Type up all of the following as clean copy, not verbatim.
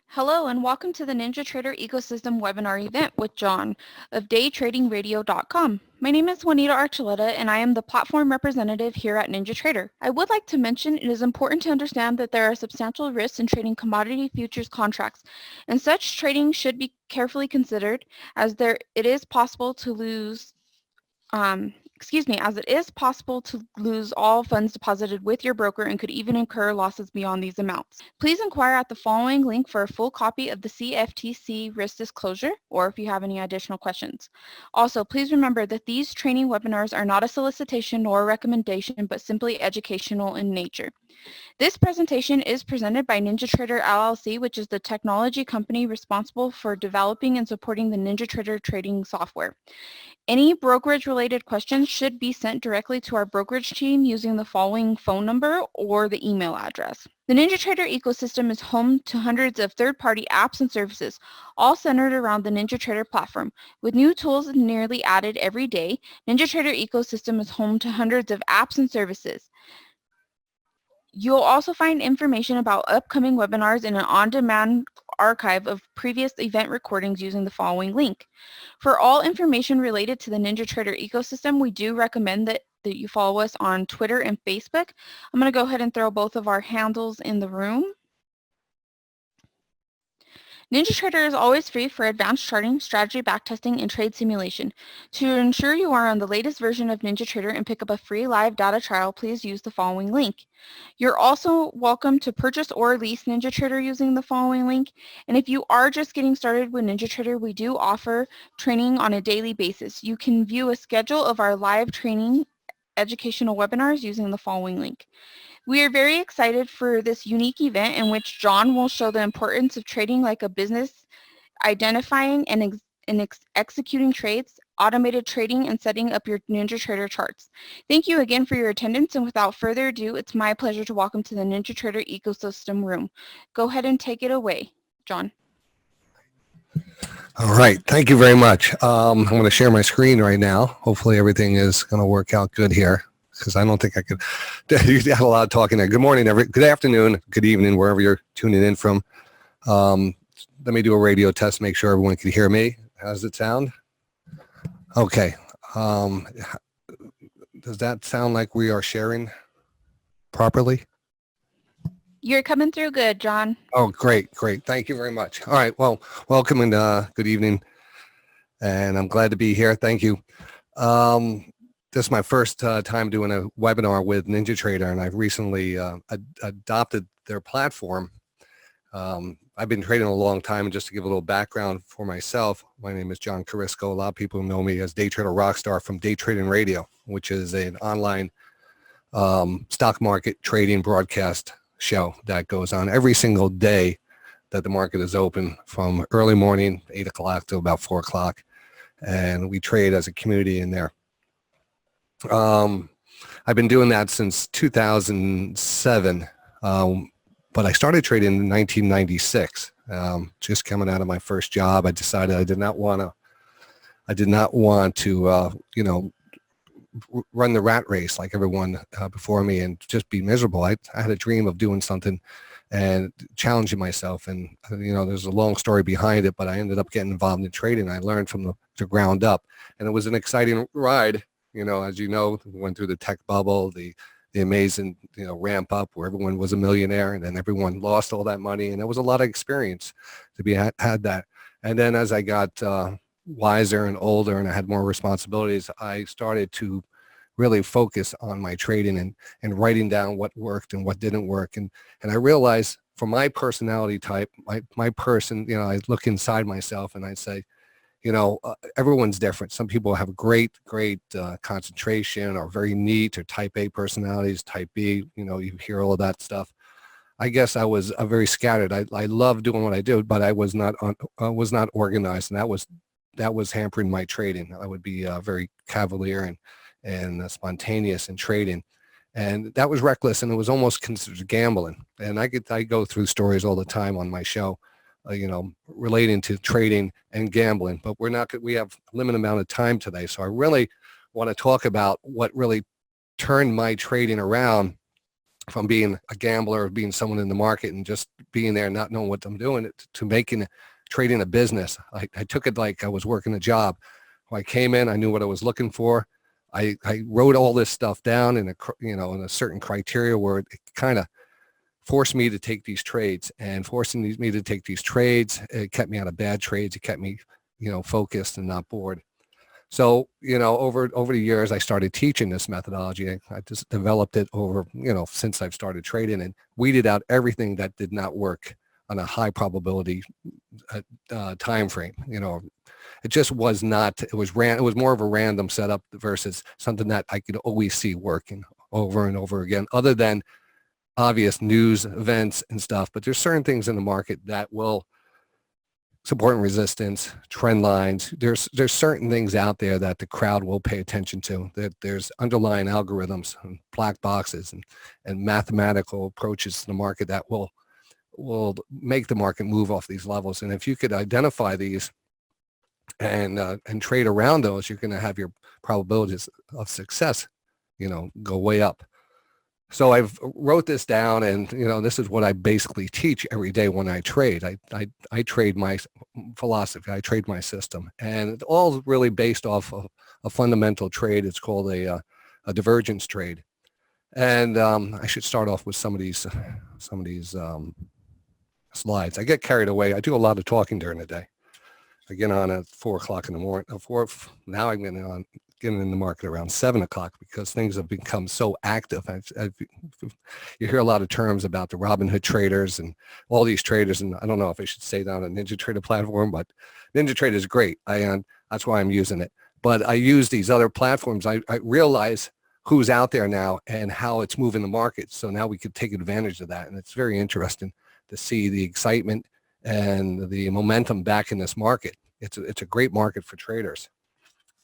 Hello and welcome to the NinjaTrader Ecosystem webinar event with John of DayTradingRadio.com. My name is Juanita Archuleta and I am the platform representative here at NinjaTrader. I would like to mention it is important to understand that there are substantial risks in trading commodity futures contracts, and such trading should be carefully considered as it is possible to lose as it is possible to lose all funds deposited with your broker and could even incur losses beyond these amounts. Please inquire at the following link for a full copy of the CFTC risk disclosure or if you have any additional questions. Also, please remember that these training webinars are not a solicitation nor a recommendation, but simply educational in nature. This presentation is presented by NinjaTrader LLC, which is the technology company responsible for developing and supporting the NinjaTrader trading software. Any brokerage-related questions should be sent directly to our brokerage team using the following phone number or the email address. The NinjaTrader ecosystem is home to hundreds of third-party apps and services, all centered around the NinjaTrader platform. With new tools nearly added every day, NinjaTrader ecosystem is home to hundreds of apps and services. You'll also find information about upcoming webinars in an on-demand archive of previous event recordings using the following link. For all information related to the NinjaTrader ecosystem, we do recommend that you follow us on Twitter and Facebook. I'm going to go ahead and throw both of our handles in the room. NinjaTrader is always free for advanced charting, strategy backtesting, and trade simulation. To ensure you are on the latest version of NinjaTrader and pick up a free live data trial, please use the following link. You're also welcome to purchase or lease NinjaTrader using the following link. And if you are just getting started with NinjaTrader, we do offer training on a daily basis. You can view a schedule of our live training educational webinars using the following link. We are very excited for this unique event in which John will show the importance of trading like a business, identifying and executing trades, automated trading, and setting up your NinjaTrader charts. Thank you again for your attendance, and without further ado, it's my pleasure to welcome to the NinjaTrader ecosystem room. Go ahead and take it away, John. All right, thank you very much. I'm going to share my screen right now. Hopefully everything is going to work out good here, because I don't think I could. You had a lot of talking there. Good morning, good afternoon, good evening, wherever you're tuning in from. Let me do a radio test, make sure everyone can hear me. How does it sound? Okay. Does that sound like we are sharing properly? You're coming through good, John. Oh, great. Thank you very much. All right. Well, welcome and good evening. And I'm glad to be here. Thank you. This is my first time doing a webinar with NinjaTrader, and I've recently adopted their platform. I've been trading a long time, and just to give a little background for myself, my name is John Kurisko. A lot of people know me as DayTraderRockStar from DayTradingRadio, which is an online stock market trading broadcast show that goes on every single day that the market is open, from early morning, 8 o'clock to about 4 o'clock. And we trade as a community in there. I've been doing that since 2007, but I started trading in 1996. Just coming out of my first job, I decided I did not want to, run the rat race like everyone before me and just be miserable. I had a dream of doing something and challenging myself, and there's a long story behind it, but I ended up getting involved in trading. I learned from the ground up, and it was an exciting ride. As you know, we went through the tech bubble, the amazing ramp up where everyone was a millionaire, and then everyone lost all that money, and it was a lot of experience to be had that. And then as I got wiser and older and I had more responsibilities, I started to really focus on my trading and writing down what worked and what didn't work. And I realized for my personality type, my person, I look inside myself and I say, everyone's different. Some people have great concentration, or very neat, or type A personalities, type B, you hear all of that stuff. I guess I was very scattered. I love doing what I do, but I was not organized, and that was hampering my trading. I would be very cavalier and spontaneous in trading, and that was reckless, and it was almost considered gambling. And I go through stories all the time on my show, relating to trading and gambling. But we have a limited amount of time today, so I really want to talk about what really turned my trading around from being a gambler, being someone in the market and just being there, not knowing what I'm doing, to trading a business. I took it like I was working a job. When I came in, I knew what I was looking for. I wrote all this stuff down in in a certain criteria where it kind of forced me to take these trades, and forcing me to take these trades, it kept me out of bad trades. It kept me, focused and not bored. So, over the years, I started teaching this methodology. I just developed it over, since I've started trading, and weeded out everything that did not work on a high probability time frame. It just was not. It was more of a random setup versus something that I could always see working over and over again, other than obvious news events and stuff. But there's certain things in the market that will support and resistance, trend lines. There's certain things out there that the crowd will pay attention to. That there's underlying algorithms and black boxes and mathematical approaches to the market that will make the market move off these levels. And if you could identify these and trade around those, you're going to have your probabilities of success, go way up. So I've wrote this down, and this is what I basically teach every day when I trade. I trade my philosophy. I trade my system, and it's all really based off of a fundamental trade. It's called a divergence trade. And I should start off with some of these slides. I get carried away. I do a lot of talking during the day. I get on at 4 o'clock in the morning. Now I'm getting in the market around 7 o'clock because things have become so active. You hear a lot of terms about the Robinhood traders and all these traders, and I don't know if I should say that on a NinjaTrader platform, but NinjaTrader is great. That's why I'm using it. But I use these other platforms. I realize who's out there now and how it's moving the market. So now we could take advantage of that, and it's very interesting to see the excitement and the momentum back in this market. It's a great market for traders.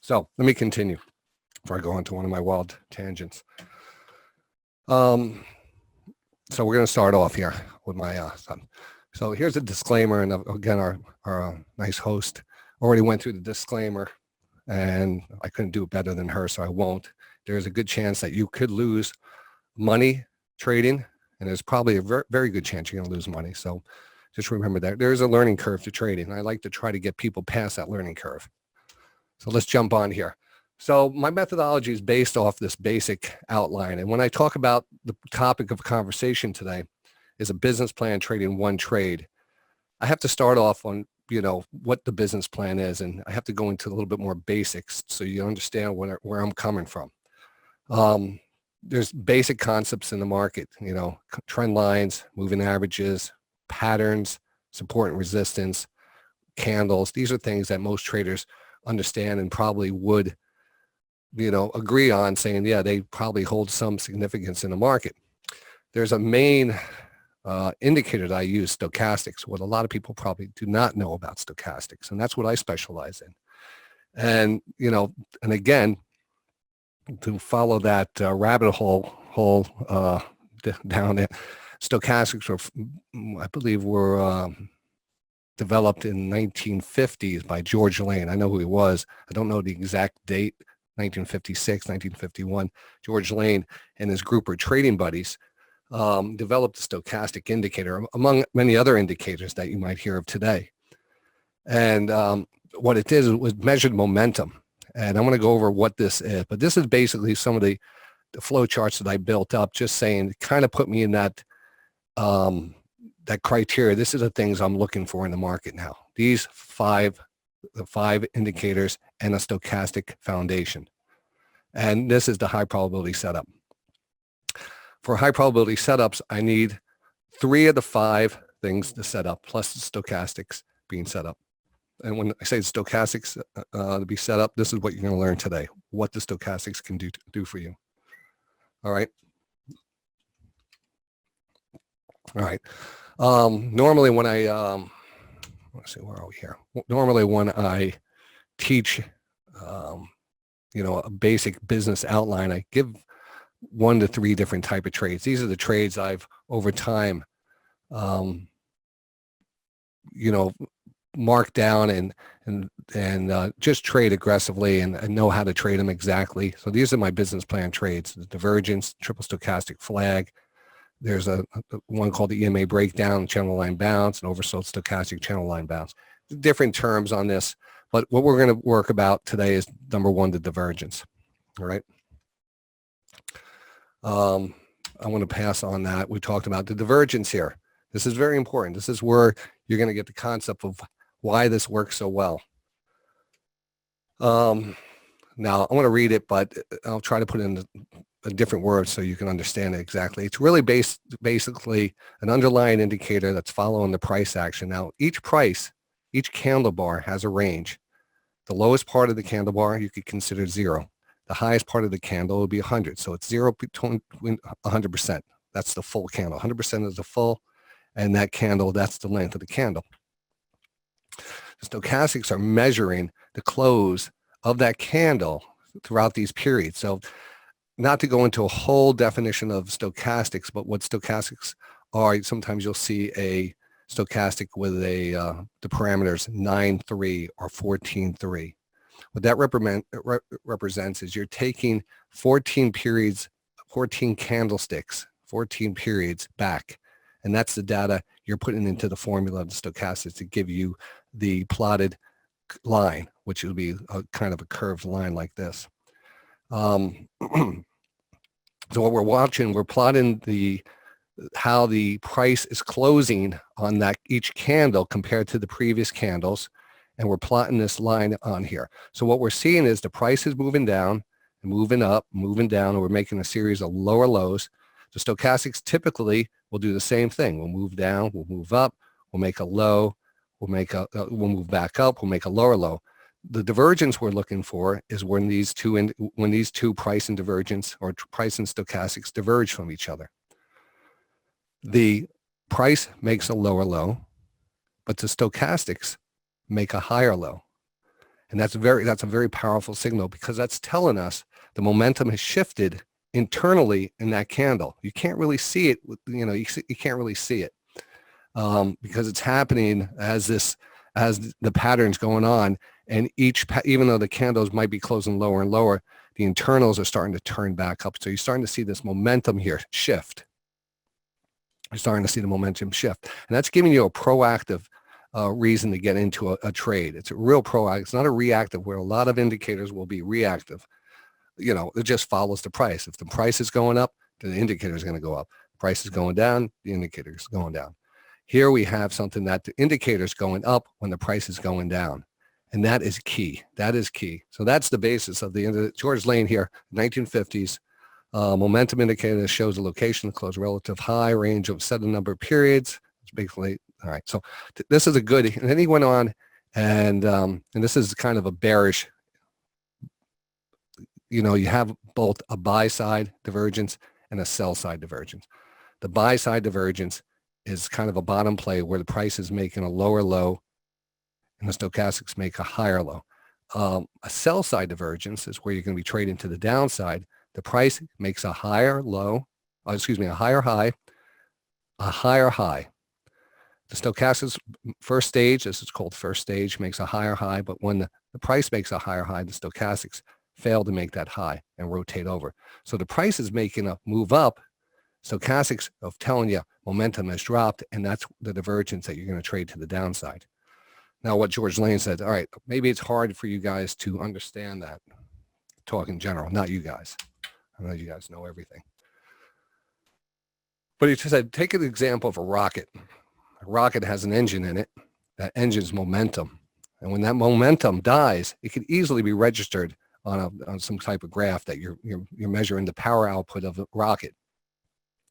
So let me continue before I go on to one of my wild tangents. So we're going to start off here with my son. So here's a disclaimer, and again, our nice host already went through the disclaimer, and I couldn't do it better than her, so I won't. There's a good chance that you could lose money trading, and there's probably a very, very good chance you're going to lose money. So just remember that there's a learning curve to trading. I like to try to get people past that learning curve. So let's jump on here. So my methodology is based off this basic outline. And when I talk about the topic of conversation today is a business plan trading one trade, I have to start off on, what the business plan is. And I have to go into a little bit more basics so you understand where I'm coming from. There's basic concepts in the market, trend lines, moving averages, patterns, support and resistance, candles. These are things that most traders understand and probably would, agree on, saying, yeah, they probably hold some significance in the market. There's a main indicator that I use, stochastics, what a lot of people probably do not know about stochastics, and that's what I specialize in. And, and again, to follow that rabbit hole down there, stochastics I believe were developed in 1950s by George Lane. I know who he was. I don't know the exact date, 1956, 1951. George Lane and his group of trading buddies developed the Stochastic Indicator, among many other indicators that you might hear of today. And what it did was measured momentum. And I'm going to go over what this is. But this is basically some of the flow charts that I built up, just saying, kind of put me in that that criteria. This is the things I'm looking for in the market now. These the five indicators and a stochastic foundation. And this is the high probability setup. For high probability setups, I need 3 of the 5 things to set up, plus the stochastics being set up. And when I say stochastics to be set up, this is what you're going to learn today, what the stochastics can do for you. All right. All right. Normally when I, let's see, where are we here? Normally when I teach, a basic business outline, I give 1 to 3 different type of trades. These are the trades I've over time, marked down and just trade aggressively and know how to trade them exactly. So these are my business plan trades: the divergence, triple stochastic flag, There's a one called the EMA breakdown, channel line bounce, and oversold stochastic channel line bounce. Different terms on this, but what we're going to work about today is number one, the divergence. All right. I want to pass on that. We talked about the divergence here. This is very important. This is where you're going to get the concept of why this works so well. Now, I want to read it, but I'll try to put in a different word so you can understand it exactly. It's really basically an underlying indicator that's following the price action. Now, each candle bar has a range. The lowest part of the candle bar you could consider 0. The highest part of the candle would be 100. So it's 0 between 100%. That's the full candle. 100% is the full, and that candle, that's the length of the candle. The stochastics are measuring the close of that candle throughout these periods. So not to go into a whole definition of stochastics, but what stochastics are, sometimes you'll see a stochastic with the parameters 9.3 or 14.3. What that represents is you're taking 14 periods, 14 candlesticks, 14 periods back. And that's the data you're putting into the formula of the stochastics to give you the plotted line, which will be a kind of a curved line like this. So what we're watching, we're plotting how the price is closing on that each candle compared to the previous candles. And we're plotting this line on here. So what we're seeing is the price is moving down, moving up, moving down, and we're making a series of lower lows. The stochastics typically will do the same thing. We'll move down, we'll move up, we'll make a low, we'll move back up, we'll make a lower low. The divergence we're looking for is when these two price and divergence or price and stochastics diverge from each other. The price makes a lower low, but the stochastics make a higher low. And that's a very powerful signal, because that's telling us the momentum has shifted internally in that candle. You can't really see it, you can't really see it because it's happening as the pattern's going on, and even though the candles might be closing lower and lower, the internals are starting to turn back up. So you're starting to see this momentum here shift. You're starting to see the momentum shift, and that's giving you a proactive reason to get into a trade. It's a real proactive. It's not a reactive, where a lot of indicators will be reactive. It just follows the price. If the price is going up, then the indicator is going to go up. Price is going down, the indicator is going down. Here we have something that the indicator is going up when the price is going down. And that is key. That is key. So that's the basis of George Lane here, 1950s. Momentum indicator that shows the location, close relative high range of set a number of periods. It's basically, all right. So this is a good, and then he went on and this is kind of a bearish, you have both a buy side divergence and a sell side divergence. The buy side divergence is kind of a bottom play where the price is making a lower low and the stochastics make a higher low. A sell side divergence is where you're going to be trading to the downside. The price makes a higher low, a higher high, a higher high. The stochastics first stage, this is called first stage, makes a higher high, but when the price makes a higher high, the stochastics fail to make that high and rotate over. So the price is making a move up, stochastics of telling you momentum has dropped, and that's the divergence that you're going to trade to the downside. Now, what George Lane said, all right, maybe it's hard for you guys to understand that, talk in general, not you guys. I know you guys know everything. But he said, take an example of a rocket. A rocket has an engine in it. That engine's momentum. And when that momentum dies, it could easily be registered on some type of graph that you're measuring the power output of the rocket.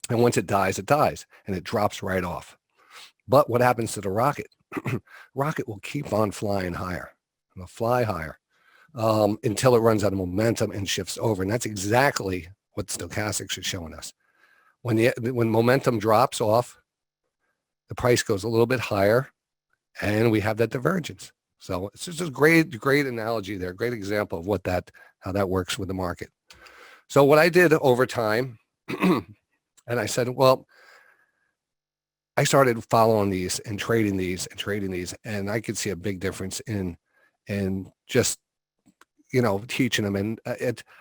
And once it dies, and it drops right off. But what happens to the rocket? Rocket will keep on flying higher. It'll fly higher until it runs out of momentum and shifts over. And that's exactly what stochastics are showing us. When momentum drops off, the price goes a little bit higher, and we have that divergence. So it's just a great analogy there, great example of how that works with the market. So what I did over time, and I said, well, I started following these and trading these, and I could see a big difference in just, teaching them. And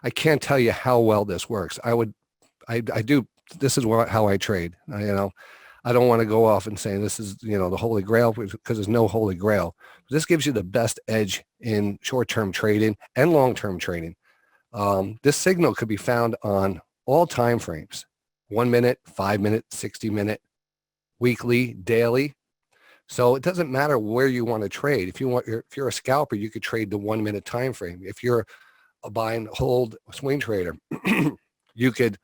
I can't tell you how well this works. I do this is how I trade. I don't want to go off and say this is, the holy grail, because there's no holy grail. This gives you the best edge in short-term trading and long-term trading. This signal could be found on all time frames: 1 minute, 5 minute, 60 minute, weekly, daily. So it doesn't matter where you want to trade. If you're a scalper, you could trade the 1 minute time frame. If you're a buy and hold swing trader, you could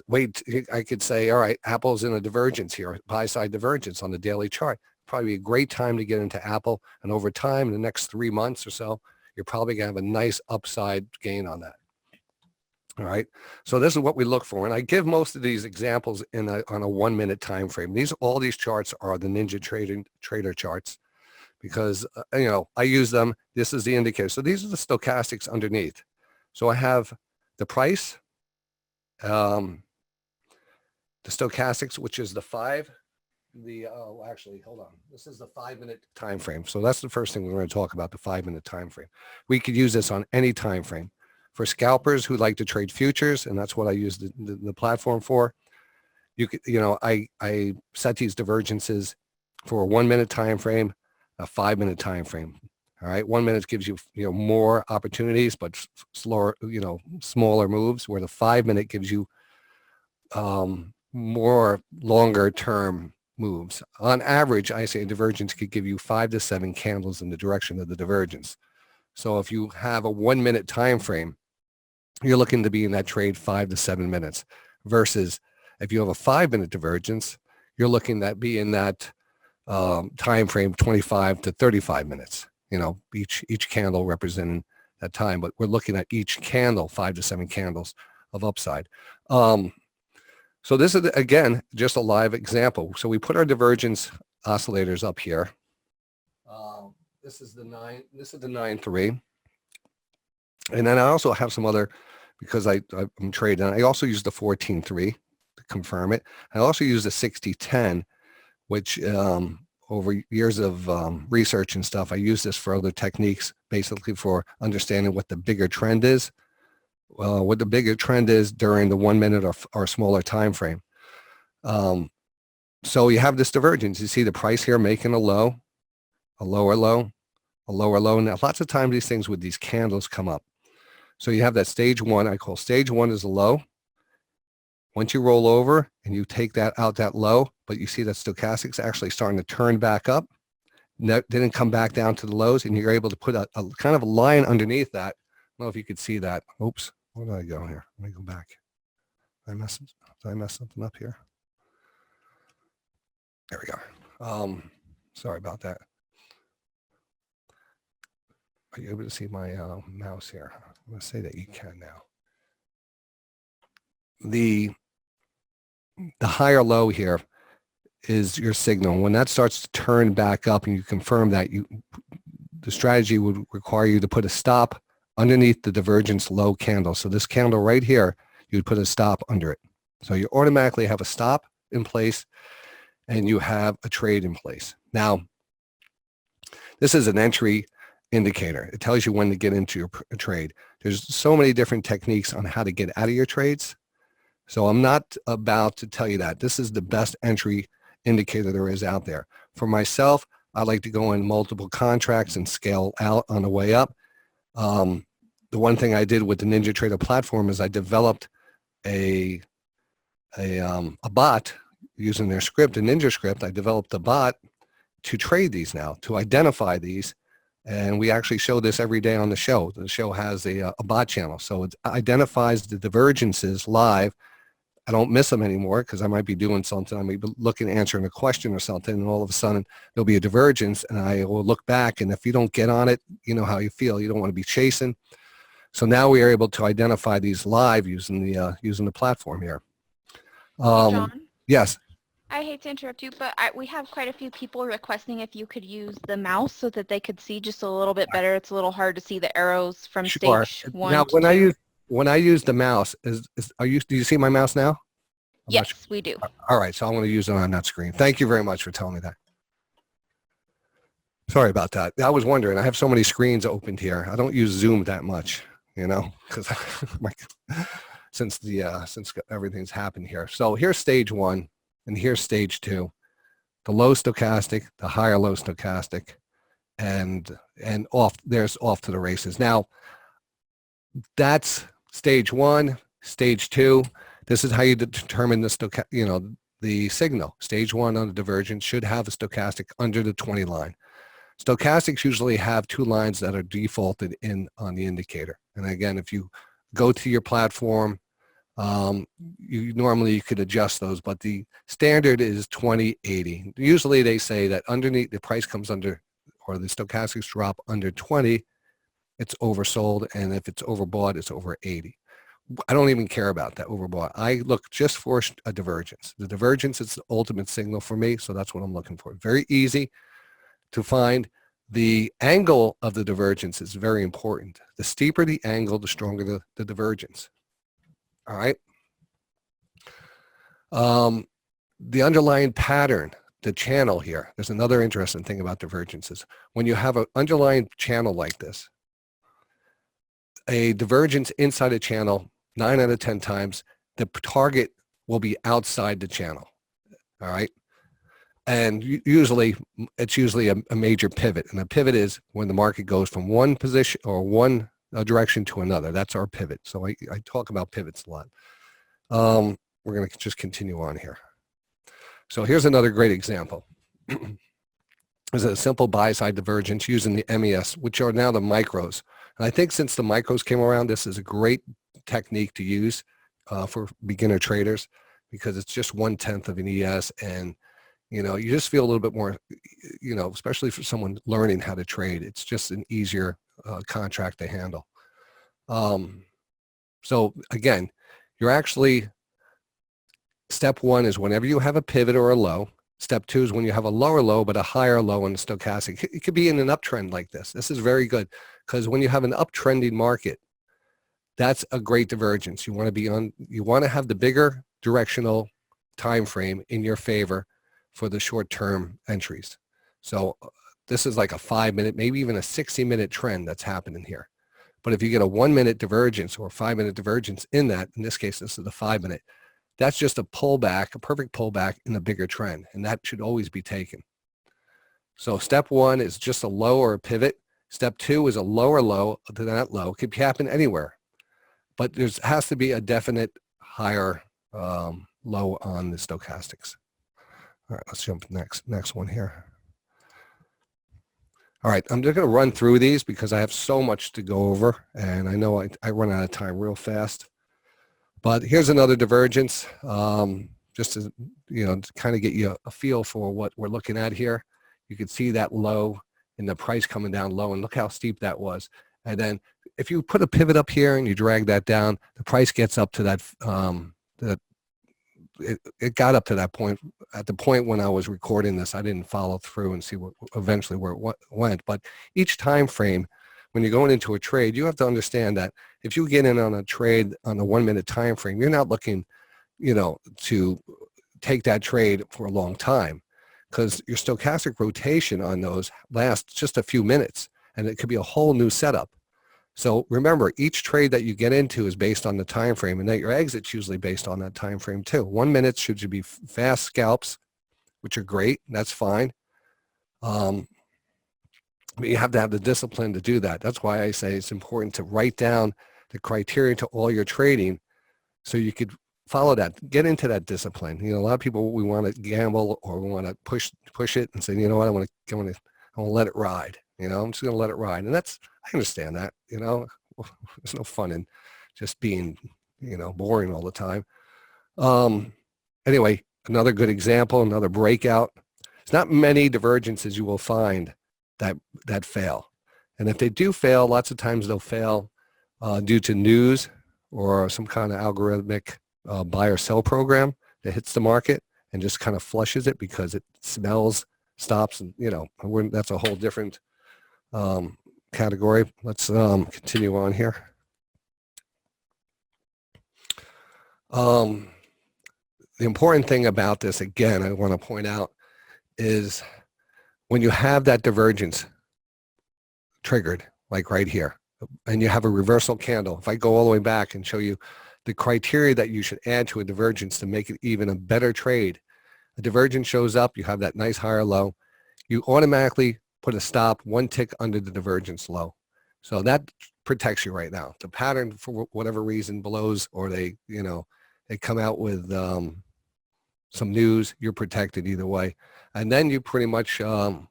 wait. I could say, all right, Apple's in a divergence here, buy side divergence on the daily chart. Probably a great time to get into Apple. And over time, in the next 3 months or so, you're probably going to have a nice upside gain on that. All right. So this is what we look for. And I give most of these examples on a 1 minute time frame. All these charts are the NinjaTrader charts, because, I use them. This is the indicator. So these are the stochastics underneath. So I have the price, the stochastics, which is the actually, hold on. This is the 5 minute time frame. So that's the first thing we're going to talk about, the 5 minute time frame. We could use this on any time frame. For scalpers who like to trade futures, and that's what I use the platform for, I set these divergences for a 1 minute time frame, a 5 minute time frame. All right, 1 minute gives you more opportunities, but slower, smaller moves, where the 5 minute gives you more longer term moves. On average, I say a divergence could give you 5 to 7 candles in the direction of the divergence. So if you have a 1 minute time frame, you're looking to be in that trade 5 to 7 minutes, versus if you have a 5 minute divergence, you're looking at be in that time frame 25 to 35 minutes. Each candle representing that time, but we're looking at each candle 5 to 7 candles of upside. So this is, again, just a live example. So we put our divergence oscillators up here. This is the 9-3. And then I also have some other, because I'm trading, I also use the 14-3 to confirm it. I also use the 60-10, which over years of research and stuff, I use this for other techniques, basically for understanding what the bigger trend is. What the bigger trend is during the 1 minute or smaller time frame. So you have this divergence. You see the price here making a low, a lower low, a lower low. Now, lots of times these things with these candles come up. So you have that stage one. I call stage one is a low. Once you roll over and you take that out, that low, but you see that stochastics actually starting to turn back up, didn't come back down to the lows, and you're able to put a kind of a line underneath that. I don't know if you could see that. Oops, where did I go here? Let me go back. Did I mess something up here? There we go. Sorry about that. Are you able to see my mouse here? I'm going to say that you can now. The higher low here is your signal. When that starts to turn back up and you confirm that, the strategy would require you to put a stop underneath the divergence low candle. So this candle right here, you'd put a stop under it. So you automatically have a stop in place and you have a trade in place. Now, this is an entry indicator. It tells you when to get into your trade. There's so many different techniques on how to get out of your trades. So I'm not about to tell you that. This is the best entry indicator there is out there. For myself, I like to go in multiple contracts and scale out on the way up. The one thing I did with the NinjaTrader platform is I developed a bot using their script, a Ninja script. I developed a bot to trade these now, to identify these. And we actually show this every day on the show. The show has a bot channel. So it identifies the divergences live. I don't miss them anymore because I might be doing something. I might be looking, answering a question or something, and all of a sudden there'll be a divergence, and I will look back. And if you don't get on it, you know how you feel. You don't want to be chasing. So now we are able to identify these live using the platform here. John? Yes. I hate to interrupt you, but we have quite a few people requesting if you could use the mouse so that they could see just a little bit better. It's a little hard to see the arrows from Sure. stage one Now, to two. when I use the mouse, do you see my mouse now? Yes, we do. All right, so I'm going to use it on that screen. Thank you very much for telling me that. Sorry about that. I was wondering. I have so many screens opened here. I don't use Zoom that much, because since everything's happened here. So here's stage 1 and here's stage 2. The low stochastic, the higher low stochastic, and off to the races. Now that's stage 1, stage 2. This is how you determine the signal. Stage 1 on the divergence should have a stochastic under the 20 line. Stochastics usually have 2 lines that are defaulted in on the indicator. And again, if you go to your platform, you could adjust those, but the standard is 20/80. Usually they say that underneath the price comes under, or the stochastics drop under 20, it's oversold, and if it's overbought, it's over 80. I don't even care about that overbought. I look just for a divergence. The divergence is the ultimate signal for me, so that's what I'm looking for. Very easy to find. The angle of the divergence is very important. The steeper the angle, the stronger the divergence. All right. The underlying pattern, the channel here, there's another interesting thing about divergences. When you have an underlying channel like this, a divergence inside a channel, 9 out of 10 times, the target will be outside the channel. All right. And it's usually a major pivot. And a pivot is when the market goes from one position or one direction to another. That's our pivot. So I talk about pivots a lot. We're going to just continue on here. So here's another great example. This is a simple buy-side divergence using the MES, which are now the micros. And I think since the micros came around, this is a great technique to use for beginner traders, because it's just 1/10 of an ES, and you just feel a little bit more, especially for someone learning how to trade. It's just an easier contract to handle. So again, you're actually, step 1 is whenever you have a pivot or a low. Step 2 is when you have a lower low but a higher low in the stochastic. It could be in an uptrend like this. This is very good, because when you have an uptrending market, that's a great divergence. You want to have the bigger directional time frame in your favor for the short-term entries. So this is like a 5-minute, maybe even a 60-minute trend that's happening here. But if you get a 1-minute divergence or a 5-minute divergence in that, in this case, this is the 5-minute, that's just a pullback, a perfect pullback in the bigger trend, and that should always be taken. So step 1 is just a low or a pivot. Step 2 is a lower low to that low. It could happen anywhere, but there has to be a definite higher low on the stochastics. All right, let's jump next one here. All right, I'm just going to run through these because I have so much to go over, and I know I run out of time real fast. But here's another divergence, just to kind of get you a feel for what we're looking at here. You can see that low and the price coming down low, and look how steep that was. And then if you put a pivot up here and you drag that down, the price gets up to that. It got up to that point. At the point when I was recording this, I didn't follow through and see where it went. But each time frame, when you're going into a trade, you have to understand that if you get in on a trade on a 1-minute time frame, you're not looking, to take that trade for a long time, because your stochastic rotation on those lasts just a few minutes, and it could be a whole new setup. So remember, each trade that you get into is based on the time frame, and that your exit's usually based on that time frame too. 1 minute should be fast scalps, which are great. That's fine. But you have to have the discipline to do that. That's why I say it's important to write down the criteria to all your trading so you could follow that. Get into that discipline. A lot of people, we want to gamble or we want to push it and say, you know what, I want to let it ride. I'm just going to let it ride. And I understand that, there's no fun in just being, boring all the time. Anyway, another good example, another breakout. It's not many divergences you will find that fail. And if they do fail, lots of times they'll fail due to news or some kind of algorithmic buy or sell program that hits the market and just kind of flushes it because it smells, stops, and that's a whole different category. Let's continue on here. The important thing about this, again, I want to point out, is when you have that divergence triggered, like right here, and you have a reversal candle. If I go all the way back and show you the criteria that you should add to a divergence to make it even a better trade. A divergence shows up, you have that nice higher low, you automatically put a stop 1 tick under the divergence low. So that protects you right now. The pattern, for whatever reason, blows, or they come out with some news, you're protected either way. And then you pretty much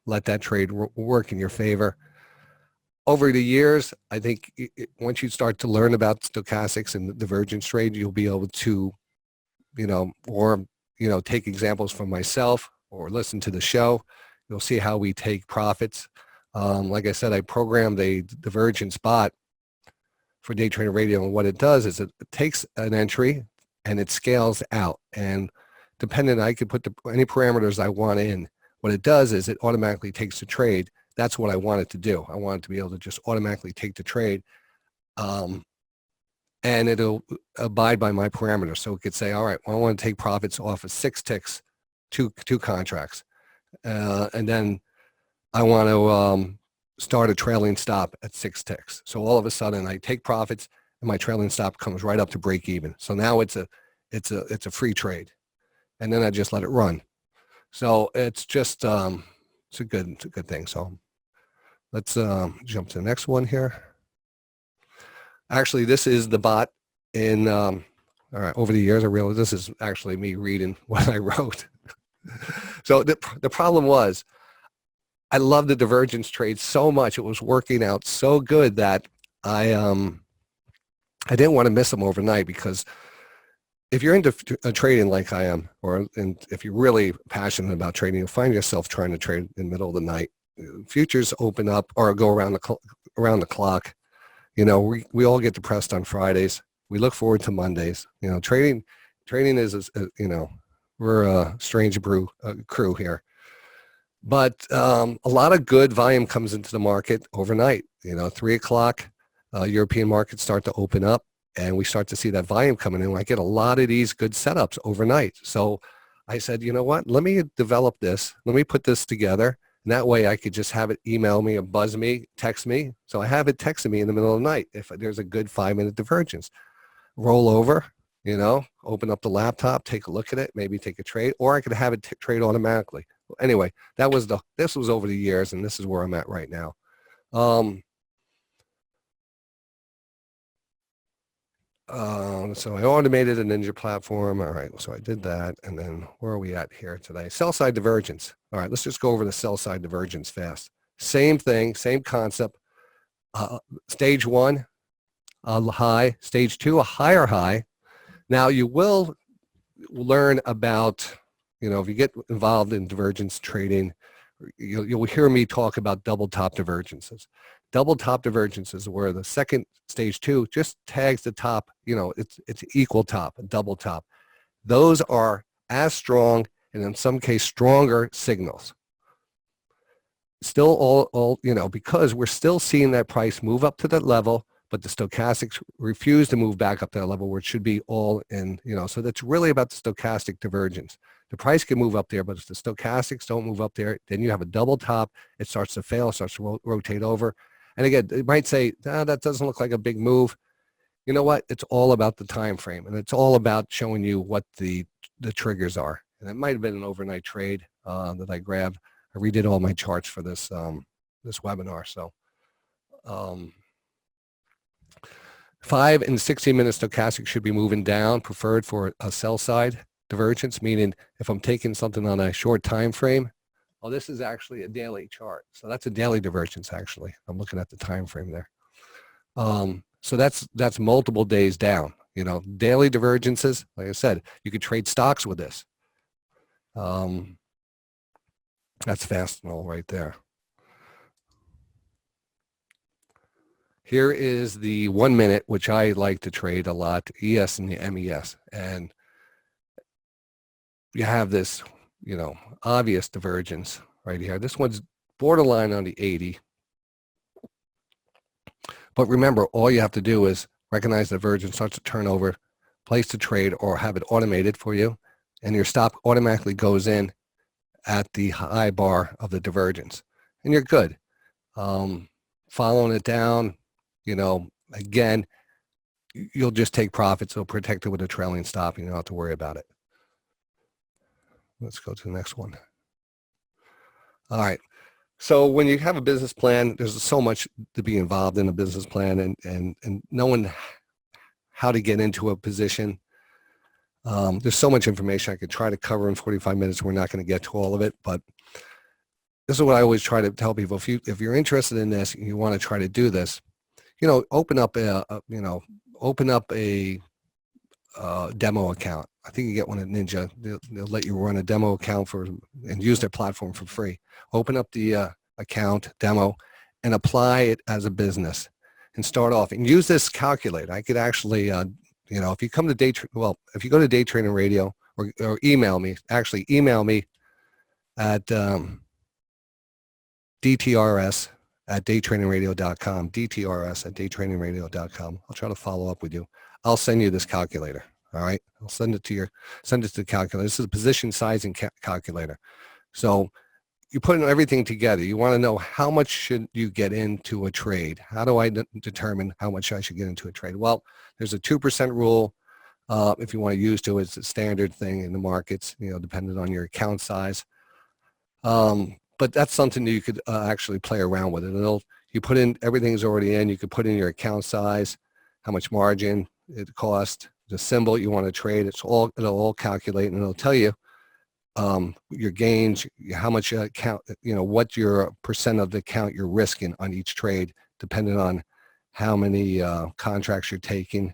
let that trade work in your favor. Over the years, I think once you start to learn about stochastics and the divergence trade, you'll be able to, take examples from myself or listen to the show. You'll see how we take profits. Like I said, I programmed a divergence bot for DayTraderRadio, and what it does is it takes an entry and it scales out. And depending, I could put any parameters I want in. What it does is it automatically takes the trade. That's what I want it to do. I want it to be able to just automatically take the trade, and it'll abide by my parameters. So it could say, all right, well, I want to take profits off of 6 ticks, two contracts, and then I want to start a trailing stop at 6 ticks. So all of a sudden, I take profits, and my trailing stop comes right up to break even. So now it's a free trade, and then I just let it run. So it's just it's a good thing. So let's jump to the next one here. Actually, this is the bot in, all right, over the years, I realized this is actually me reading what I wrote. So the problem was, I love the divergence trade so much. It was working out so good that I didn't want to miss them overnight, because if you're into trading like I am, and if you're really passionate about trading, you'll find yourself trying to trade in the middle of the night. Futures open up or go around the clock. We all get depressed on Fridays. We look forward to Mondays. Trading is, we're a strange crew here. But a lot of good volume comes into the market overnight. 3 o'clock, European markets start to open up, and we start to see that volume coming in. I get a lot of these good setups overnight. So I said, you know what? Let me develop this. Let me put this together. And that way I could just have it email me or buzz me, text me. So I have it texting me in the middle of the night if there's a good 5-minute divergence. Roll over, open up the laptop, take a look at it, maybe take a trade, or I could have it trade automatically. Anyway, this was over the years, and this is where I'm at right now. So I automated a Ninja platform. All right, so I did that. And then where are we at here today? Sell side divergence. All right, let's just go over the sell side divergence fast. Same thing, same concept. Stage 1, a high. Stage 2, a higher high. Now you will learn about, if you get involved in divergence trading, you'll hear me talk about double top divergences. Double top divergences where the second stage 2 just tags the top, it's equal top, a double top. Those are as strong, and in some case stronger signals. Still all because we're still seeing that price move up to that level, but the stochastics refuse to move back up to that level where it should be all in, so that's really about the stochastic divergence. The price can move up there, but if the stochastics don't move up there, then you have a double top. It starts to fail, starts to rotate over. And again, it might say, that doesn't look like a big move. You know what? It's all about the time frame, and it's all about showing you what the triggers are. And it might have been an overnight trade that I grabbed. I redid all my charts for this this webinar. So 5 and 16-minute stochastic should be moving down, preferred for a sell side divergence, meaning if I'm taking something on a short time frame. Oh, this is actually a daily chart. So that's a daily divergence, actually. I'm looking at the time frame there. So that's multiple days down. Daily divergences, like I said, you could trade stocks with this. That's fast and all right there. Here is the 1 minute, which I like to trade a lot, ES and the MES. And you have this, obvious divergence right here. This one's borderline on the 80. But remember, all you have to do is recognize the divergence, starts to turn over, place the trade, or have it automated for you, and your stop automatically goes in at the high bar of the divergence, and you're good. Following it down, again, you'll just take profits. It'll protect it with a trailing stop, and you don't have to worry about it. Let's go to the next one. All right. So when you have a business plan, there's so much to be involved in a business plan, and knowing how to get into a position. There's so much information I could try to cover in 45 minutes. We're not going to get to all of it, but this is what I always try to tell people. If you're interested in this, and you want to try to do this, open up a demo account. I think you get one at Ninja. They'll let you run a demo account and use their platform for free. Open up the account demo and apply it as a business and start off and use this calculator. I could actually, if you come to if you go to DayTradingRadio or email me at DTRS@DayTradingRadio.com, DTRS@DayTradingRadio.com. I'll try to follow up with you. I'll send you this calculator. All right. I'll send it to the calculator. This is a position sizing calculator. So you put everything together. You want to know how much should you get into a trade? How do I determine how much I should get into a trade? Well, there's a 2% rule. If you want to use to, it's a standard thing in the markets, depending on your account size. But that's something that you could actually play around with it. You put in, everything's already in. You could put in your account size, how much margin it costs, the symbol you want to trade. It'll all calculate, and it'll tell you your gains, how much account, what your percent of the account you're risking on each trade, depending on how many contracts you're taking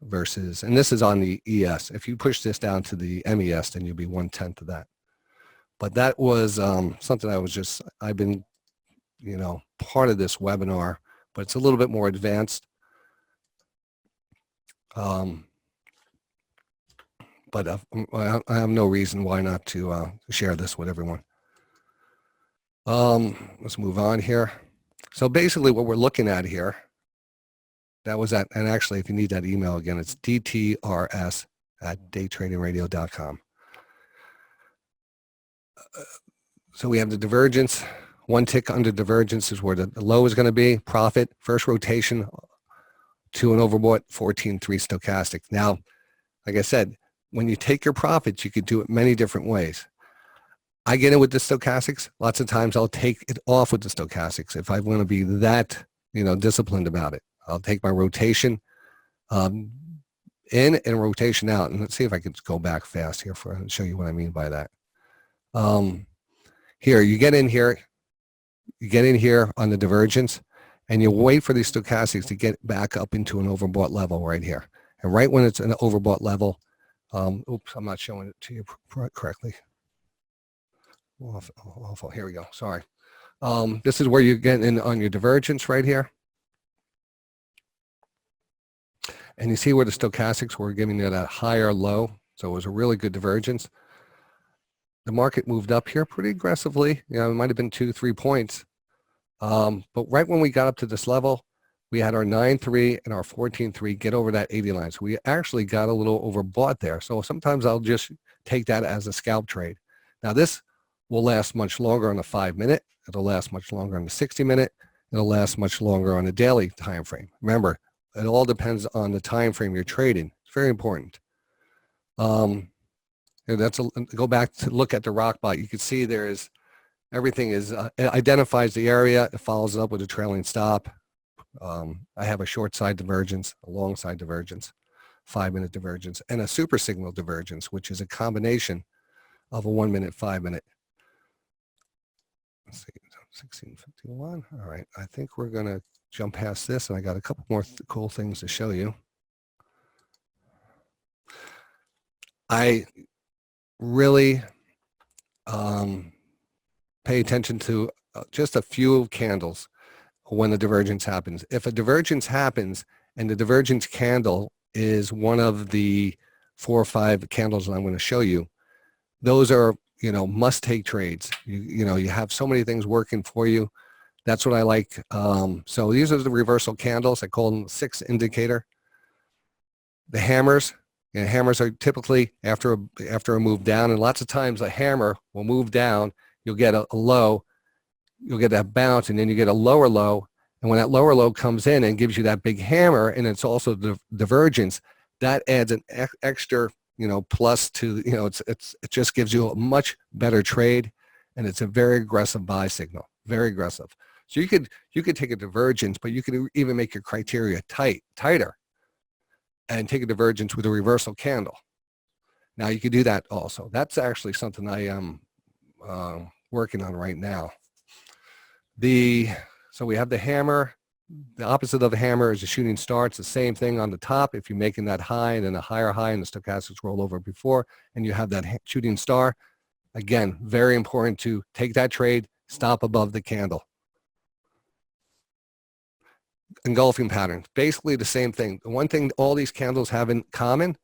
versus, and this is on the ES. If you push this down to the MES, then you'll be 1/10 of that. But that was something I've been, part of this webinar, but it's a little bit more advanced. But I have no reason why not to share this with everyone. Let's move on here. So basically what we're looking at here, that was and actually if you need that email again, it's DTRS@DayTradingRadio.com. So we have the divergence. One tick under divergence is where the low is going to be. Profit, first rotation to an overbought 14.3 stochastic. Now, like I said, when you take your profits, you could do it many different ways. I get in with the stochastics. Lots of times I'll take it off with the stochastics if I want to be that, disciplined about it. I'll take my rotation in and rotation out. And let's see if I can go back fast here and show you what I mean by that. Here, you get in here on the divergence, and you wait for these stochastics to get back up into an overbought level right here. And right when it's an overbought level, oops, I'm not showing it to you correctly. Awful. Here we go. Sorry. This is where you get in on your divergence right here. And you see where the stochastics were giving you that higher low. So it was a really good divergence. The market moved up here pretty aggressively. It might have been 2-3 points. But right when we got up to this level, we had our 9.3 and our 14.3 get over that 80 line. So we actually got a little overbought there. So sometimes I'll just take that as a scalp trade. Now this will last much longer on the 5-minute. It'll last much longer on the 60-minute. It'll last much longer on the daily time frame. Remember, it all depends on the time frame you're trading. It's very important. Go back to look at the rock bot. You can see everything is it identifies the area. It follows it up with a trailing stop. I have a short side divergence, a long side divergence, 5-minute divergence, and a super signal divergence, which is a combination of a 1-minute, 5-minute. Let's see, 1651. All right, I think we're going to jump past this, and I got a couple more cool things to show you. I really pay attention to just a few candles when the divergence happens. If a divergence happens and the divergence candle is one of the 4 or 5 candles that I'm going to show you, those are, must take trades. You have so many things working for you. That's what I like. So these are the reversal candles. I call them 6 indicator. The hammers. Hammers are typically after a move down, and lots of times a hammer will move down. You'll get a low, you'll get that bounce, and then you get a lower low, And when that lower low comes in and gives you that big hammer, and it's also the divergence, that adds an extra, plus to, it just gives you a much better trade, and it's a very aggressive buy signal, very aggressive. So you could take a divergence, but you could even make your criteria tighter, and take a divergence with a reversal candle. Now you could do that also. That's actually something I am working on right now. So we have the hammer. The opposite of the hammer is a shooting star. It's the same thing on the top. If you're making that high and then a higher high and the stochastics roll over before, and you have that shooting star, again, very important to take that trade, stop above the candle. Engulfing pattern, basically the same thing. The one thing all these candles have in common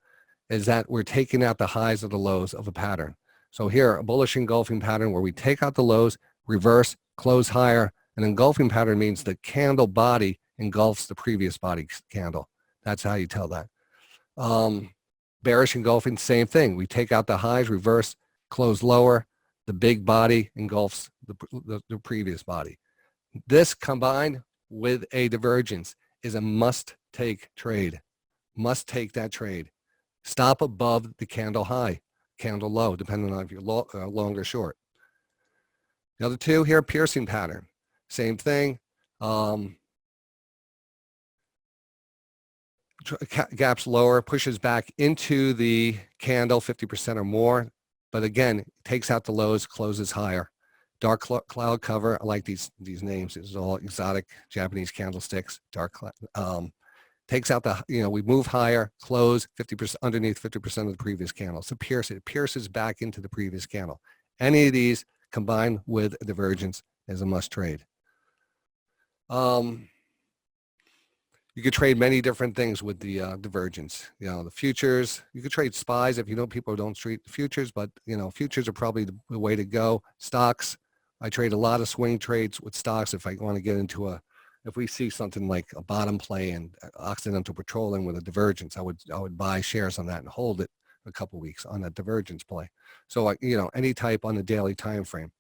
is that we're taking out the highs or the lows of a pattern. So here, a bullish engulfing pattern where we take out the lows, reverse, close higher. An engulfing pattern means the candle body engulfs the previous body candle. That's how you tell that. Bearish engulfing, same thing. We take out the highs, reverse, close lower. The big body engulfs the previous body. This combined with a divergence is a must-take trade. Must take that trade. Stop above the candle high, candle low, depending on if you're long or short. The other two here, piercing pattern. Same thing. Gaps lower, pushes back into the candle 50% or more, but again, takes out the lows, closes higher. Dark cloud cover, I like these names. This is all exotic Japanese candlesticks. Dark cloud. Takes out the, we move higher, close 50% underneath 50% of the previous candle. So it pierces back into the previous candle. Any of these combined with a divergence is a must trade. You could trade many different things with the divergence. The futures, you could trade SPYs if people don't treat the futures, but futures are probably the way to go. Stocks, I trade a lot of swing trades with stocks if I want to get into if we see something like a bottom play and Occidental Petroleum with a divergence, I would buy shares on that and hold it a couple weeks on that divergence play. So any type on the daily time frame.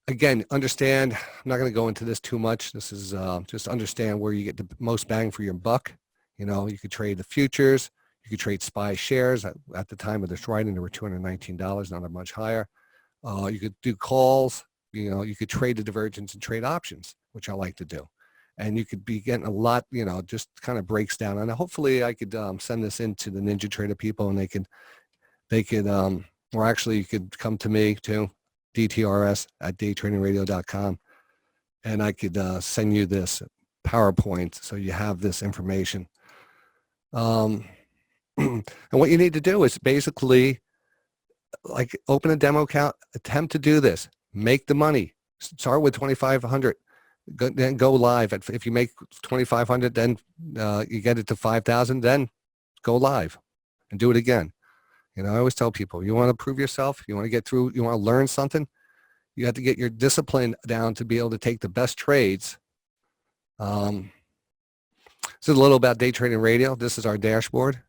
Again, understand, I'm not going to go into this too much. This is just understand where you get the most bang for your buck. You could trade the futures. You could trade SPY shares. At the time of this writing, they were $219, now they're much higher. You could do calls. You could trade the divergence and trade options, which I like to do. And you could be getting a lot, just kind of breaks down. And hopefully I could send this into the NinjaTrader people, and they could, or actually you could come to me too, DTRS@DayTradingRadio.com, and I could send you this PowerPoint so you have this information. And what you need to do is basically like open a demo account, attempt to do this, make the money, start with 2,500, then go live. If you make 2,500, then you get it to 5,000, then go live and do it again. I always tell people, you want to prove yourself, you want to get through, you want to learn something, you have to get your discipline down to be able to take the best trades. This is a little about Day Trading Radio. This is our dashboard.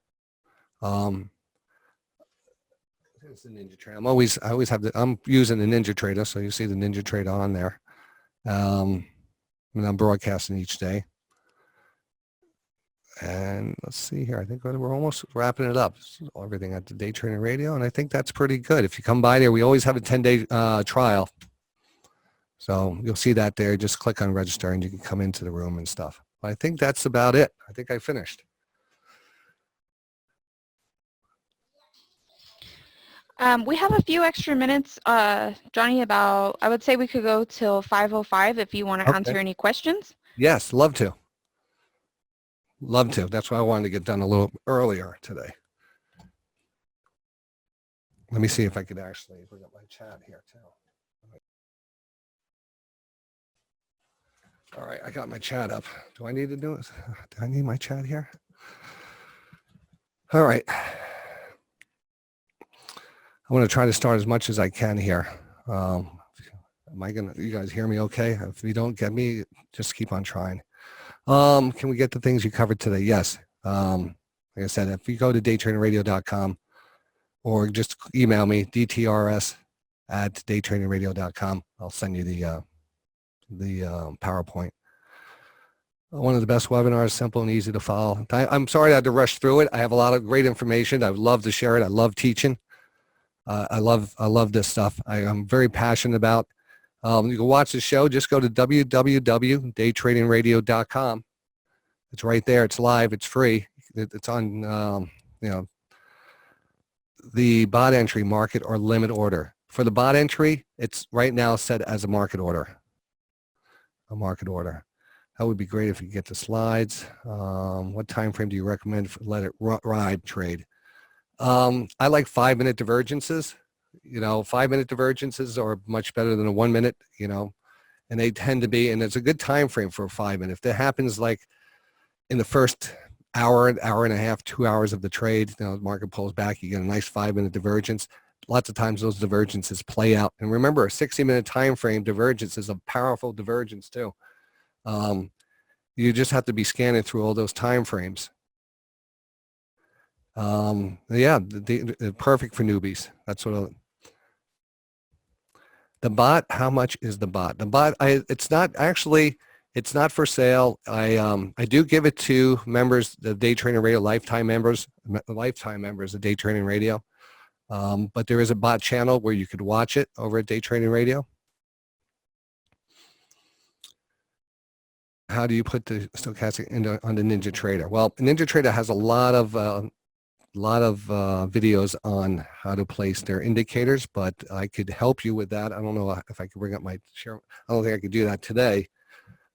It's the NinjaTrader. I always have I'm using the NinjaTrader, so you see the NinjaTrader on there. And I'm broadcasting each day. And let's see here. I think we're almost wrapping it up. Everything at the Day Trading Radio, and I think that's pretty good. If you come by there, we always have a 10-day trial. So you'll see that there. Just click on register, and you can come into the room and stuff. But I think that's about it. I think I finished. We have a few extra minutes, Johnny, I would say we could go till 5:05 if you want to answer any questions. Yes, love to. Love to. That's why I wanted to get done a little earlier today. Let me see if I could actually bring up my chat here too. All right, I got my chat up. Do I need to do it? Do I need my chat here? All right. I'm going to try to start as much as I can here. You guys hear me okay? If you don't get me, just keep on trying. Can we get the things you covered today? Yes. Like I said, if you go to DayTradingRadio.com or just email me, DTRS at DayTradingRadio.com. I'll send you the PowerPoint. One of the best webinars, simple and easy to follow. I'm sorry I had to rush through it. I have a lot of great information. I would love to share it. I love teaching. I love this stuff. I'm very passionate about. You can watch the show. Just go to www.daytradingradio.com. It's right there. It's live. It's free. It's on the bot entry, market or limit order. For the bot entry, it's right now set as a market order. A market order. That would be great if you get the slides. What time frame do you recommend for let it ride trade? I like 5-minute divergences. 5-minute divergences are much better than a 1 minute, and they tend to be, and it's a good time frame for a 5 minute. If that happens like in the first hour and a half, 2 hours of the trade, the market pulls back, you get a nice 5-minute divergence. Lots of times those divergences play out. And remember, a 60-minute time frame divergence is a powerful divergence too. You just have to be scanning through all those time frames. Yeah, perfect for newbies. That's what the bot. How much is the bot? The bot, it's not for sale. I do give it to members, the Day Trading Radio lifetime members of Day Trading Radio. But there is a bot channel where you could watch it over at Day Trading Radio. How do you put the stochastic on the NinjaTrader? Well, NinjaTrader has a lot of videos on how to place their indicators, but I could help you with that. I don't know if I could bring up my share. I don't think I could do that today.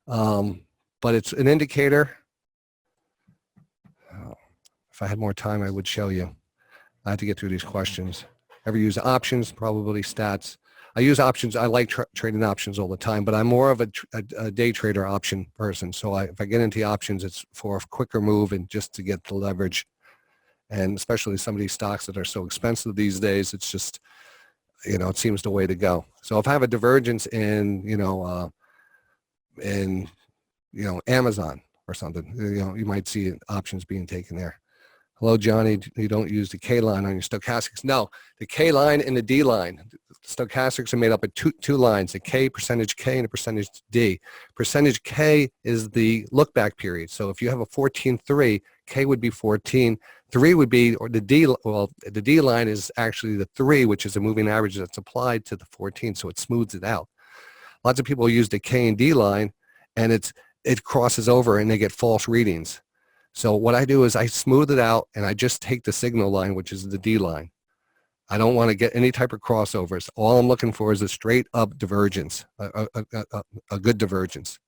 But it's an indicator. If I had more time, I would show you. I have to get through these questions. Ever use options, probability stats? I use options. I like trading options all the time, but I'm more of a day trader option person. So if I get into options, it's for a quicker move and just to get the leverage. And especially some of these stocks that are so expensive these days, it's just, it seems the way to go. So if I have a divergence in, Amazon or something, you might see options being taken there. Hello, Johnny. You don't use the K line on your stochastics. No, the K line and the D line. Stochastics are made up of two lines, a K, percentage K, and a percentage D. Percentage K is the look back period. So if you have a 14.3, K would be 14. 3 would be, or the D, the D line is actually the 3, which is a moving average that's applied to the 14, so it smooths it out. Lots of people use the K and D line, and it crosses over and they get false readings. So what I do is I smooth it out and I just take the signal line, which is the D line. I don't want to get any type of crossovers. All I'm looking for is a straight up divergence, a good divergence.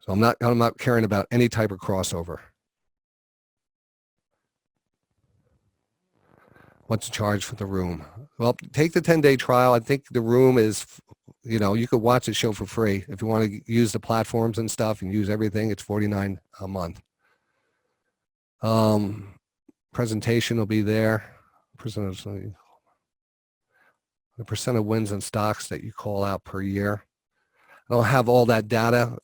So I'm not caring about any type of crossover. What's the charge for the room? Well, take the 10-day trial. I think the room is, you could watch the show for free. If you want to use the platforms and stuff and use everything, it's $49 a month. Presentation will be there. The percent of wins and stocks that you call out per year. I don't have all that data.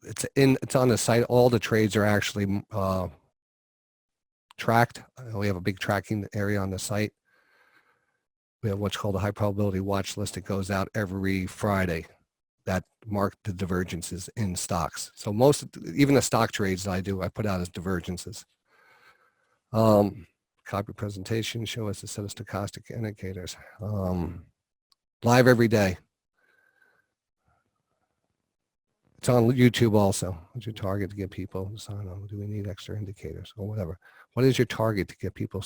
It's on the site. All the trades are actually tracked. We have a big tracking area on the site. We have what's called a high probability watch list. It goes out every Friday that mark the divergences in stocks. So even the stock trades that I do, I put out as divergences. Copy presentation, show us a set of stochastic indicators. Live every day. It's on YouTube also. What's your target to get people to sign on? Do we need extra indicators or whatever? What is your target to get people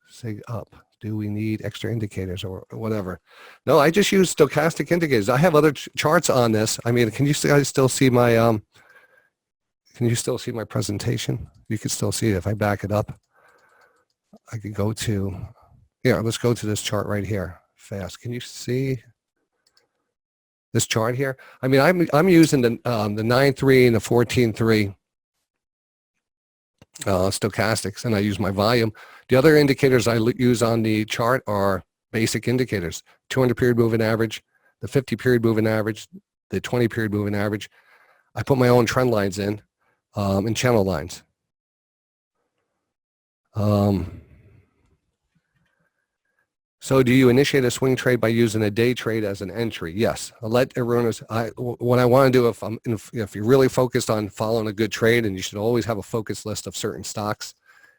say up? Do we need extra indicators or whatever? No, I just use stochastic indicators. I have other charts on this. I mean, can you still see my presentation? You can still see it if I back it up. I could go to, let's go to this chart right here fast. Can you see this chart here? I mean, I'm using the 9.3 and the 14.3 stochastics, and I use my volume. The other indicators I use on the chart are basic indicators: 200 period moving average, the 50 period moving average, the 20 period moving average. I put my own trend lines in and channel lines. So do you initiate a swing trade by using a day trade as an entry? Yes. I'll let everyone, what I want to do if you're really focused on following a good trade, and you should always have a focus list of certain stocks.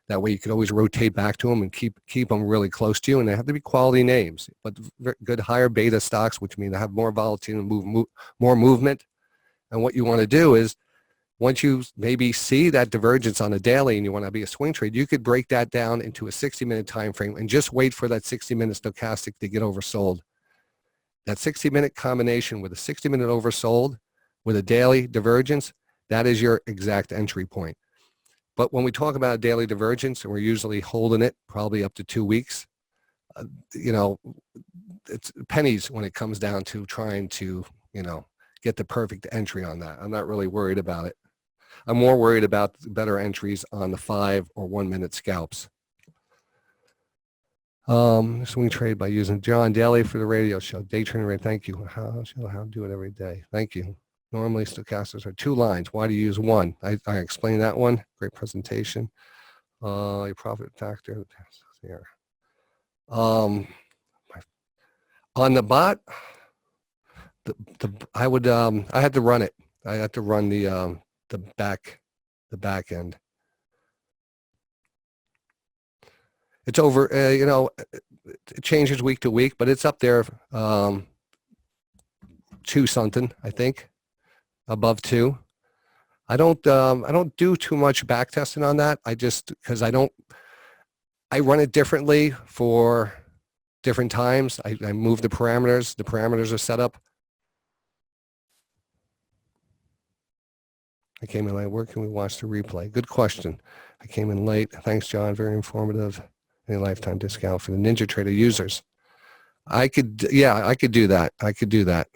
That way you could always rotate back to them and keep them really close to you. And they have to be quality names, but good higher beta stocks, which mean they have more volatility and more movement. And what you want to do is, once you maybe see that divergence on a daily and you want to be a swing trade, you could break that down into a 60-minute time frame and just wait for that 60-minute stochastic to get oversold. That 60-minute combination with a 60-minute oversold with a daily divergence, that is your exact entry point. But when we talk about a daily divergence, and we're usually holding it probably up to 2 weeks, it's pennies when it comes down to trying to, get the perfect entry on that. I'm not really worried about it. I'm more worried about better entries on the 5 or 1 minute scalps. Swing trade by using John Daly for the radio show. DayTradingRadio, thank you. How to do it every day. Thank you. Normally stochastics are 2 lines. Why do you use 1? I explained that one. Great presentation. Your profit factor here. On the bot, I had to run it. I had to run the back end. It's over, it changes week to week, but it's up there, 2 something, I think, above 2. I don't do too much back testing on that. Because I run it differently for different times. I move the parameters. The parameters are set up. I came in late. Where can we watch the replay? Good question. I came in late. Thanks, John. Very informative. Any lifetime discount for the NinjaTrader users? I could do that. I could do that.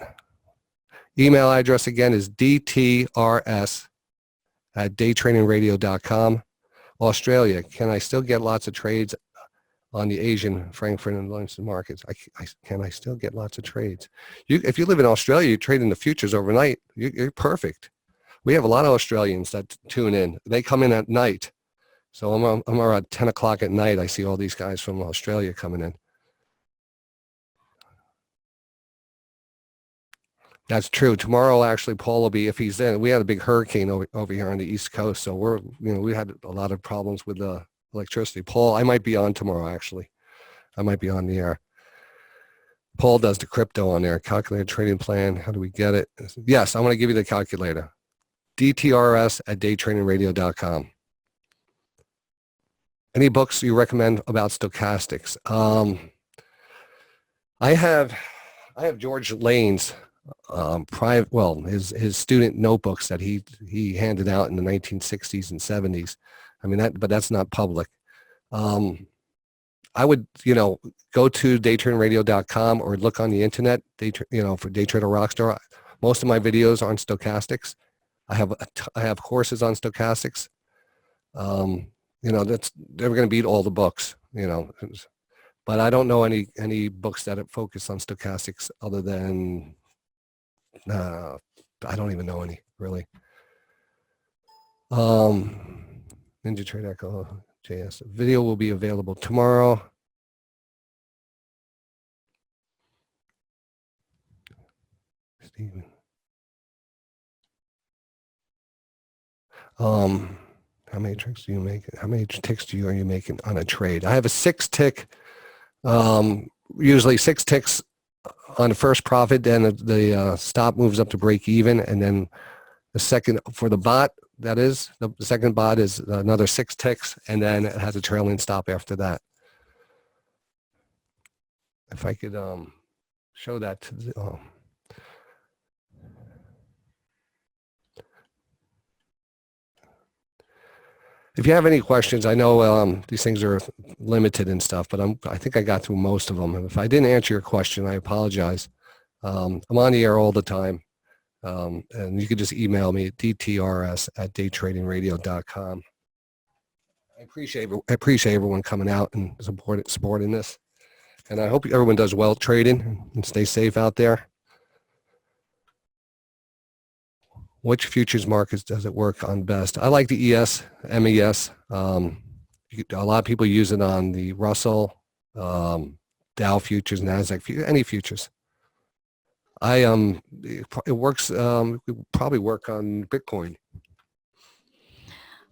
Email address again is dtrs@daytradingradio.com. Australia, can I still get lots of trades on the Asian, Frankfurt, and London markets? Can I still get lots of trades? If you live in Australia, you trade in the futures overnight. You're perfect. We have a lot of Australians that tune in. They come in at night. So I'm around 10 o'clock at night. I see all these guys from Australia coming in. That's true. Tomorrow, actually, Paul will be, if he's in. We had a big hurricane over here on the East Coast, so we had a lot of problems with the electricity. Paul, I might be on tomorrow, actually. I might be on the air. Paul does the crypto on there. Calculated trading plan. How do we get it? Yes, I'm going to give you the calculator. DTRS@daytradingradio.com. Any books you recommend about stochastics? I have George Lane's his student notebooks that he handed out in the 1960s and 70s. I mean but that's not public. I would go to DayTradingRadio.com or look on the internet. For DayTraderRockStar. Most of my videos are on stochastics. I have courses on stochastics. They're going to beat all the books. But I don't know any books that focus on stochastics other than. I don't even know any, really. NinjaTrader Echo JS. Video will be available tomorrow. Steven. How many tricks do you make? How many ticks are you making on a trade? I have a 6-tick, usually 6 ticks on the first profit, then the stop moves up to break even, and then the second for the bot, that is the second bot is another 6 ticks, and then it has a trailing stop after that. If I could show that to the, if you have any questions, I know these things are limited and stuff, but I think I got through most of them. And if I didn't answer your question, I apologize. I'm on the air all the time, and you can just email me at dtrs@daytradingradio.com. I appreciate everyone coming out and supporting this, and I hope everyone does well trading and stay safe out there. Which futures markets does it work on best? I like the MES. A lot of people use it on the Russell, Dow futures, NASDAQ futures, any futures. It works, we probably work on Bitcoin.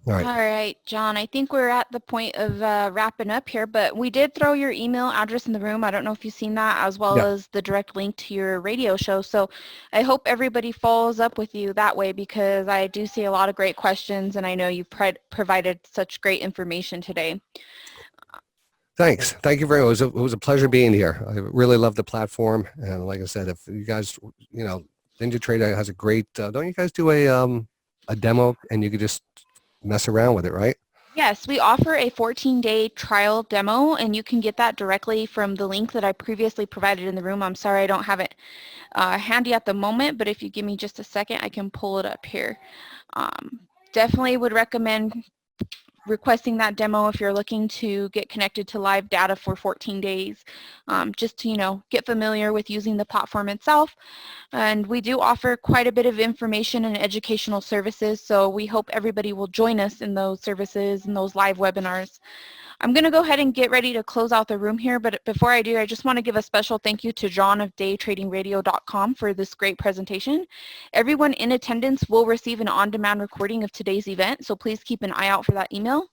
All right. All right, John, I think we're at the point of wrapping up here, but we did throw your email address in the room. I don't know if you've seen that, as well as the direct link to your radio show. So I hope everybody follows up with you that way, because I do see a lot of great questions, and I know you provided such great information today. Thanks. Thank you very much. It was a pleasure being here. I really love the platform. And like I said, if you guys, NinjaTrader has a great, don't you guys do a demo and you could just mess around with it, right? Yes, we offer a 14-day trial demo, and you can get that directly from the link that I previously provided in the room. I'm sorry I don't have it handy at the moment, but if you give me just a second, I can pull it up here. Definitely would recommend requesting that demo if you're looking to get connected to live data for 14 days, just to, get familiar with using the platform itself. And we do offer quite a bit of information and educational services, so we hope everybody will join us in those services and those live webinars. I'm going to go ahead and get ready to close out the room here, but before I do, I just want to give a special thank you to John of DayTradingRadio.com for this great presentation. Everyone in attendance will receive an on-demand recording of today's event, so please keep an eye out for that email.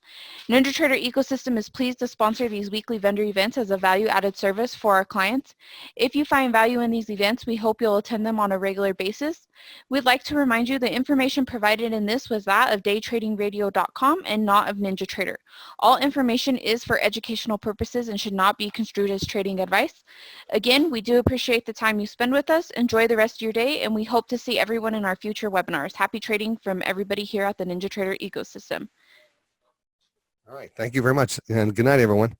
NinjaTrader Ecosystem is pleased to sponsor these weekly vendor events as a value-added service for our clients. If you find value in these events, we hope you'll attend them on a regular basis. We'd like to remind you the information provided in this was that of DayTradingRadio.com and not of NinjaTrader. All information is for educational purposes and should not be construed as trading advice. Again, we do appreciate the time you spend with us. Enjoy the rest of your day, and we hope to see everyone in our future webinars. Happy trading from everybody here at the NinjaTrader ecosystem. All right. Thank you very much, and good night, everyone.